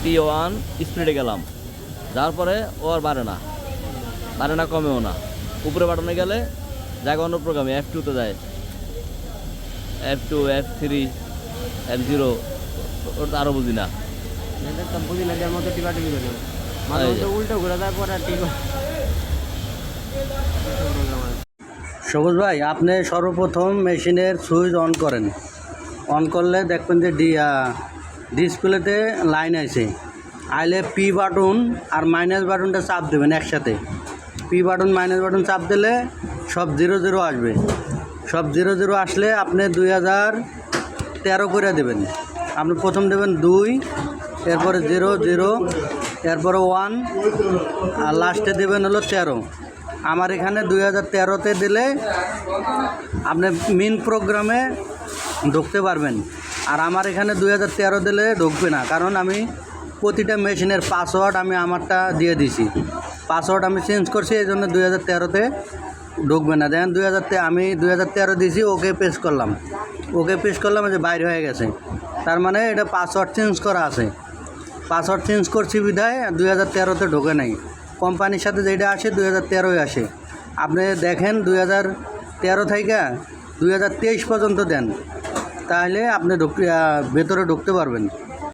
T1 স্পিডে গেলাম, যাওয়ার পরে ও আর বাড়ে না কমেও না। উপরে বাটনে গেলে জায়গা অন্য প্রোগ্রামে F2 তে যায়, F2 F3 F0, ওর তো আরও বুঝি না। বুঝি না, যার মতো টিপাটিপি করে মাঝে মধ্যে উল্টো ঘুরে যায় পরে ঠিক। সবুজ ভাই, আপনি সর্বপ্রথম মেশিনের সুইচ অন করেন। অন করলে দেখবেন যে ডিসপ্লেতে লাইন আছে, আইলে পি বাটন আর মাইনাস বাটনটা চাপ দেবেন একসাথে। পি বাটন মাইনাস বাটন চাপ দিলে সব 0 আসবে। সব 0 আসলে আপনি 2013 করে দেবেন। আপনি প্রথম দেবেন 2, এরপরে 0, এরপরে 1, আর লাস্টে দেবেন হলো 13। আমার এখানে 2013-তে দিলে আপনি মেন প্রোগ্রামে ঢুকতে পারবেন। আর আমার এখানে 2013 দিলে ঢুকবে না, কারণ আমি প্রতিটা মেশিনের পাসওয়ার্ড আমি আমারটা দিয়ে দিছি। পাসওয়ার্ড আমি চেঞ্জ করছি, এই জন্য 2013-তে ঢুকবে না। দেখেন আমি 2013 দিয়েছি, ওকে পেশ করলাম, যে বাইরে হয়ে গেছে। তার মানে এটা পাসওয়ার্ড চেঞ্জ করা আছে। পাসওয়ার্ড চেঞ্জ করছি বিধায় 2013-তে ঢোকে নাই। কোম্পানির সাথে যেটা আসে 2013-ই আসে। আপনি দেখেন 2013 থেকে 2023 পর্যন্ত দেন, তাহলে আপনি ভেতরে ঢুকতে পারবেন।